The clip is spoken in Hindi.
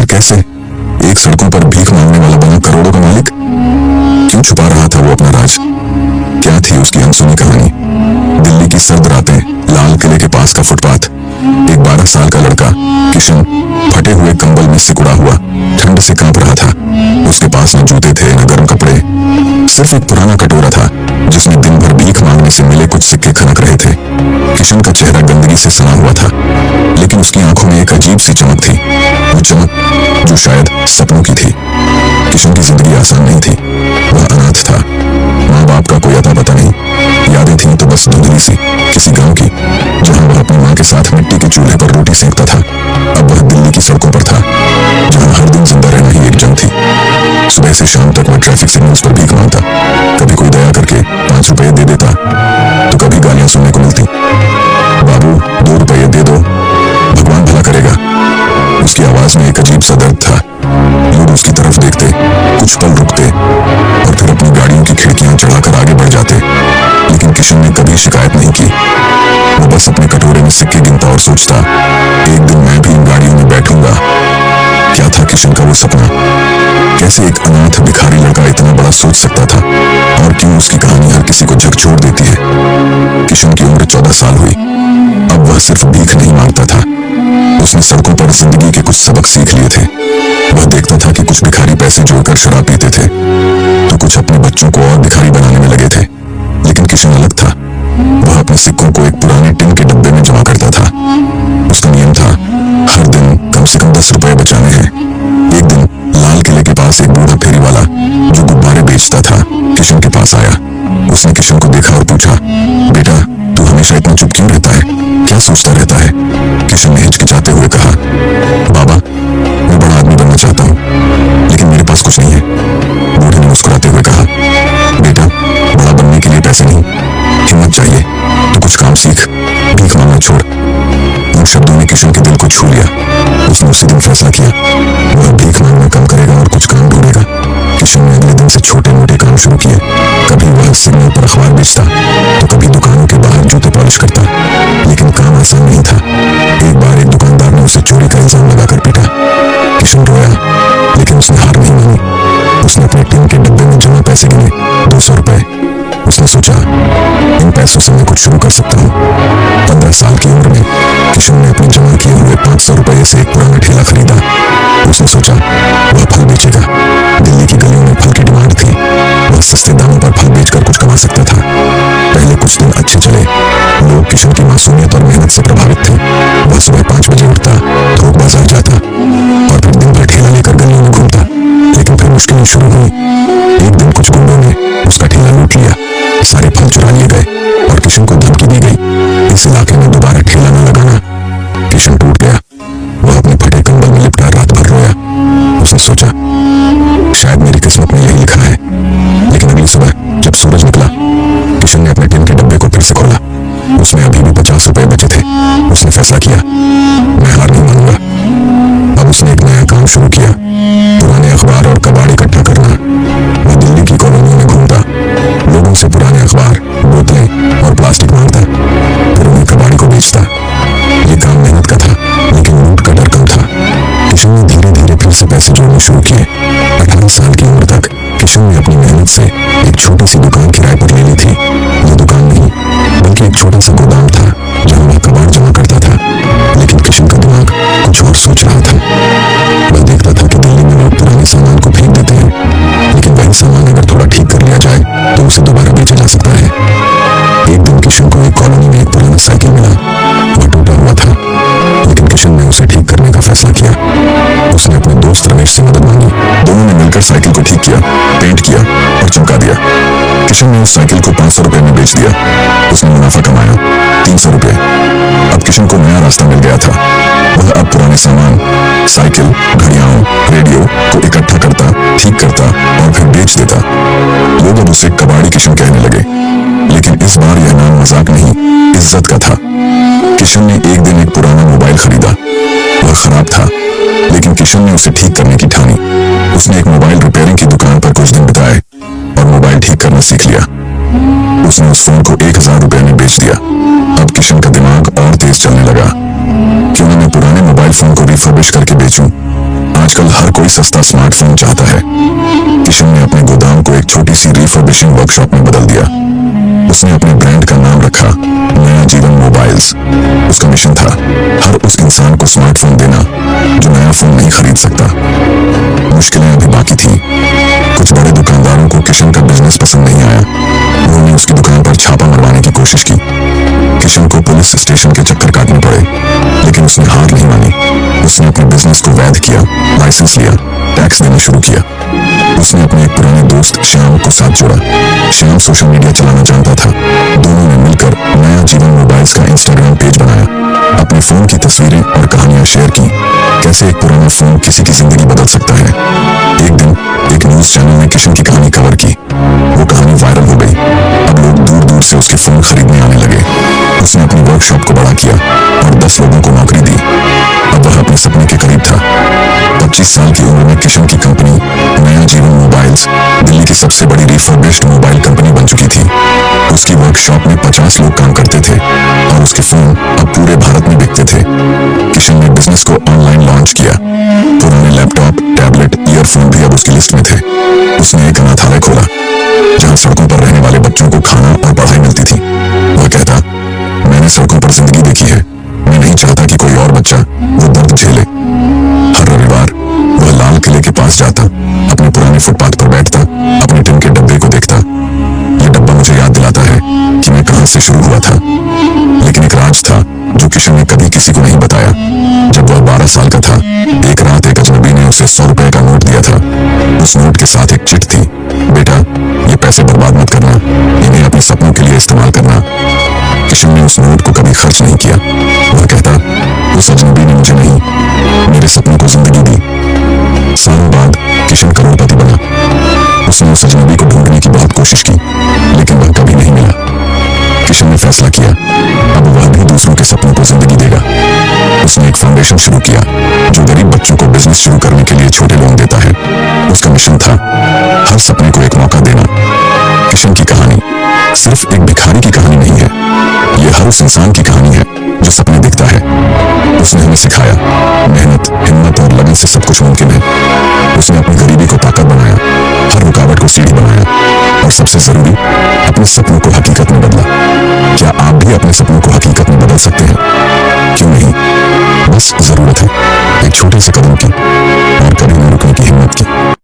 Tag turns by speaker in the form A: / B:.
A: कैसे? एक सड़कों पर भीख मांगने वाला बना करोड़ों का मालिक? क्यों छुपा रहा था वो अपना राज? क्या थी उसकी अनसुनी कहानी? दिल्ली की सर्द रातें, लाल किले के पास का फुटपाथ। एक 12 साल का लड़का किशन फटे हुए कंबल में सिकुड़ा हुआ ठंड से कांप रहा था। उसके पास न जूते थे न गर्म कपड़े, सिर्फ एक पुराना कटोरा था जिसमें दिन भर भीख मांगने से मिले कुछ सिक्के खनक रहे थे। किशन का चेहरा गंदगी से सना हुआ था, लेकिन उसकी आंखों में एक अजीब सी चमक थी, वो चमक जो शायद सपनों की थी। किशन की जिंदगी आसान नहीं थी। वह अनाथ था, माँ बाप का कोई अता पता नहीं। यादें थीं तो बस धुंधली सी किसी गांव की, जहां वह अपनी माँ के साथ मिट्टी के चूल्हे पर रोटी सेकता था। अब वह दिल्ली की सड़कों पर था, जहां हर दिन जिंदा रहना ही एक जंग थी। सुबह से शाम तक वह ट्रैफिक सिग्नल्स पर भीख मांगता। कभी कोई दया करके 5 रुपए दे देता, तो कभी गालियां सुनने को मिलती। बाबू 2 रुपये दे दो, भगवान भला करेगा। उसकी आवाज में एक अजीब सा दर्द था। लोग उसकी तरफ देखते, कुछ पल रुकते और फिर अपनी गाड़ियों की खिड़कियां चढ़ाकर आगे बढ़ जाते। लेकिन किशन ने कभी शिकायत नहीं की। वो बस अपने कटोरे में सिक्के गिनता और सोचता, एक दिन मैं भी इन गाड़ियों में बैठूंगा। क्या था किशन का वो सपना? कैसे एक अनाथ भिखारी लड़का इतना बड़ा सोच सकता था? और क्यों उसकी कहानी हर किसी को झकझोर देती है? किशन की उम्र 14 साल हुई। अब वह सिर्फ भीख नहीं मांगता था, उसने सड़कों पर जिंदगी के कुछ सबक सीख लिए थे। वह देखता था कि कुछ भिखारी पैसे जोड़कर शराब पीते थे, तो कुछ अपने बच्चों को और भिखारी बनाने में लगे थे। लेकिन किशन अलग था। वह अपने सिक्कों को एक पुराने टिन के डब्बे में जमा करता था। उसका नियम था, हर दिन कम से कम 10 रुपए बचाने हैं। एक दिन लाल किले के पास एक बूढ़ा फेरी वाला जो गुब्बारे बेचता था किशन के पास आया। उसने किशन को देखा और पूछा, बेटा तू हमेशा इतना चुप क्यों रहता है? क्या सोचता रहता है? किशन ने हिचकिचाते हुए कहा, बाबा मैं बड़ा आदमी बनना चाहता हूँ, लेकिन मेरे पास कुछ नहीं है। बूढ़े ने मुस्कुराते हुए कहा, बेटा बड़ा बनने के लिए पैसे नहीं, हिम्मत चाहिए। तो कुछ काम सीख, भीख मांगना छोड़। उन शब्दों ने किशन के दिल को छू लिया। उसने उसी दिन फैसला किया, वह भीख मांगना कम करेगा और कुछ काम ढूंढेगा। किशन ने अगले दिन से छोटे मोटे काम शुरू किए। कभी वह सिग्नल पर अखबार बेचता, तो कभी दुकानों के बाहर जूते पॉलिश करता। लेकिन काम आसान नहीं था। एक बार एक दुकानदार ने उसे चोरी का इल्जाम लगाकर पीटा। किशन रोया, लेकिन उसने हार नहीं मानी। उसने अपने टिन के डब्बे में जमा पैसे गिने, 200 रुपए। उसने सोचा, इन पैसों से मैं कुछ शुरू कर सकता हूँ। 15 साल की उम्र में किशन ने अपने जमा किए हुए 500 रुपए से एक पुराना ठेला खरीदा। उसने सोचा वह फल बेचेगा। दिल्ली की गलियों में फल की डिमांड थी। वह सस्ते दामों पर फल बेचकर कुछ कमा सकता था। पहले कुछ दिन अच्छे चले। लोग किशन की मासूमियत और मेहनत से प्रभावित थे। वह सुबह 5 बजे उठता, थोक बाजार जाता और फिर दिन भर ठेला लेकर गलियों में घूमता। लेकिन फिर मुश्किलें शुरू हुई। एक दिन कुछ गुंडों ने उसका ठेला लूट लिया, सारे फल चुरा लिए गए और किशन को धमकी दी गई, इस इलाके में दोबारा ठेला न लगाना। किशन टूट गया। वह अपने फटे कंबल में लिपटा रात भर रोया। उसने सोचा, शायद मेरी किस्मत में यही लिखा है। लेकिन अगली सुबह जब सूरज निकला, किशन ने अपने टिन के डब्बे को फिर से खोला। उसमें अभी भी 50 रुपए बचे थे। उसने फैसला किया, मैं हार नहीं मानूंगा। अब उसने एक नया काम शुरू किया, पुराने अखबार और कबाड़ इकट्ठा करना। वह दिल्ली की कॉलोनियों में घूमता, लोगों से पुराने अखबार, बोतलें और प्लास्टिक मांगता, फिर उन्हें कबाड़ी को बेचता। ये काम मेहनत का था, लेकिन लूट का डर कम था। किशन ने धीरे धीरे फिर से पैसे जोड़ने शुरू किए। 18 साल की उम्र तक किशन ने अपनी मेहनत से एक छोटी सी दुकान किराए पर ले ली थी। वो दुकान नहीं, बल्कि एक छोटा सा गोदाम था जहां वह कबाड़ जमा करता था। लेकिन किशन का दिमाग कुछ और सोच रहा था। वह देखता था कि दिल्ली में लोग पुराने सामान को फेंक देते हैं, लेकिन वही सामान अगर थोड़ा ठीक कर लिया जाए तो उसे दोबारा बेचा जा सकता है। एक दिन किशन को एक कॉलोनी में एक पुराना साइकिल मिला। वह टूटा हुआ था, लेकिन किशन ने उसे ठीक करने का फैसला किया। उसने अपने दोस्त रमेश से मदद मांगी। दोनों ने मिलकर साइकिल को ठीक किया, पेंट किया और चमका दिया। किशन ने उस साइकिल को 500 रुपए में बेच दिया। उसने मुनाफा कमाया, 300 रुपए। अब किशन को नया रास्ता मिल गया था। वह अब पुराने सामान, साइकिल, घड़ियां, रेडियो को इकट्ठा करता, ठीक करता और फिर बेच देता। लोग अब उसे कबाड़ी किशन कहने लगे। लेकिन इस बार यह नाम मजाक नहीं, इज्जत का था। किशन ने एक दिन एक पुराना मोबाइल खरीदा। वह खराब था, लेकिन किशन ने उसे ठीक करने की ठानी। उसने एक मोबाइल रिपेयरिंग की दुकान पर कुछ दिन बिताए और मोबाइल ठीक करना सीख लिया। उसने उस फोन को 1000 रुपए में बेच दिया। अब किशन का दिमाग और तेज चलने लगा। क्यों न मैं पुराने मोबाइल फोन को रिफर्बिश करके बेचूं? आजकल कोई सस्ता स्मार्टफोन चाहता है। किशन ने अपने गोदाम को एक छोटी सी रिफर्बिशिंग वर्कशॉप में बदल दिया। उसने अपने ब्रांड का नाम रखा नया जीवन मोबाइल्स। उसका मिशन था हर उस इंसान को स्मार्टफोन देना जो नया फोन नहीं खरीद सकता। मुश्किलें अभी बाकी थी। कुछ बड़े दुकानदारों को किशन का बिजनेस पसंद नहीं आया। उन्होंने उसकी दुकान पर छापा मरवाने की कोशिश की। किशन को पुलिस स्टेशन के चक्कर काटने पड़े, लेकिन उसने हार नहीं मानी। उसने अपने बिजनेस को वैध किया, लाइसेंस लिया, टैक्स देना शुरू किया। उसने अपने एक पुराने दोस्त श्याम को साथ जोड़ा। श्याम सोशल मीडिया चलाना जानता था। दोनों ने मिलकर नया जीवन मोबाइल्स का इंस्टाग्राम पेज बनाया, अपने फोन की तस्वीरें और कहानियां शेयर की। कैसे एक पुराना फोन किसी की जिंदगी बदल सकता है। एक दिन एक न्यूज चैनल ने किशन की कहानी कवर की। वो कहानी वायरल हो गई। अब लोग दूर दूर से उसके फोन खरीदने आने लगे। उसने अपनी वर्कशॉप को बड़ा किया और 10 लोगों को नौकरी दी। अब वह अपने सपने के करीब था। 25 साल की उम्र में किशन की कंपनी नया जीवन मोबाइल्स दिल्ली की सबसे बड़ी रिफर्बिश्ड मोबाइल कंपनी बन चुकी थी। उसकी वर्कशॉप में 50 लोग काम करते थे और उसके फोन अब पूरे भारत में बिकते थे। किशन ने बिजनेस को ऑनलाइन लॉन्च किया। पुराने लैपटॉप, टैबलेट, ईयरफोन भी अब उसकी लिस्ट में थे। उसने एक अनाथालय खोला जहां सड़कों पर रहने वाले बच्चों को खाना और पढ़ाई मिलती थी। वह कहता, मैंने सड़कों पर जिंदगी देखी है। मैं नहीं चाहता कि कोई और बच्चा वो दर्द झेले। हर रविवार वह लाल किले के पास जाता, अपने पुराने फुटपाथ पर बैठता, अपने टिन के डब्बे को देखता। यह डब्बा मुझे याद दिलाता है कि मैं कहां से शुरू हुआ था। लेकिन एक राज था जो किशन ने कभी किसी को नहीं बताया। जब वह 12 साल का था, एक रात एक अजनबी ने उसे 100 रुपए का नोट दिया था। उस नोट के साथ एक चिट थी, बेटा ये पैसे बर्बाद मत करना, इन्हें अपने सपनों के लिए इस्तेमाल करना। किशन ने उस नोट को कभी खर्च नहीं किया। वह कहता, उस अजनबी ने मुझे नहीं, मेरे सपनों को जिंदगी दी। सालों बाद किशन करोड़पति बना। उसने उस अजनबी को ढूंढने की बहुत कोशिश की, लेकिन वह कभी नहीं मिला। किशन ने फैसला किया, अब वह भी दूसरों के सपनों को जिंदगी देगा। उसने एक फाउंडेशन शुरू किया जो गरीब बच्चों को बिजनेस शुरू करने के लिए छोटे लोन देता है। उसका मिशन था हर सपने को एक मौका देना। किशन की कहानी सिर्फ एक भिखारी की कहानी नहीं है, ये हर उस इंसान की कहानी है जो सपने देखता है। उसने हमें सिखाया मेहनत, हिम्मत और लगन से सब कुछ मुमकिन है। उसने अपनी गरीबी को ताकत बनाया, हर रुकावट को सीढ़ी बनाया और सबसे जरूरी अपने सपनों को हकीकत में बदला। क्या आप भी अपने सपनों को हकीकत में बदल सकते हैं? क्यों नहीं? बस जरूरत है एक छोटे से कदम की और कभी न रुकने की हिम्मत की।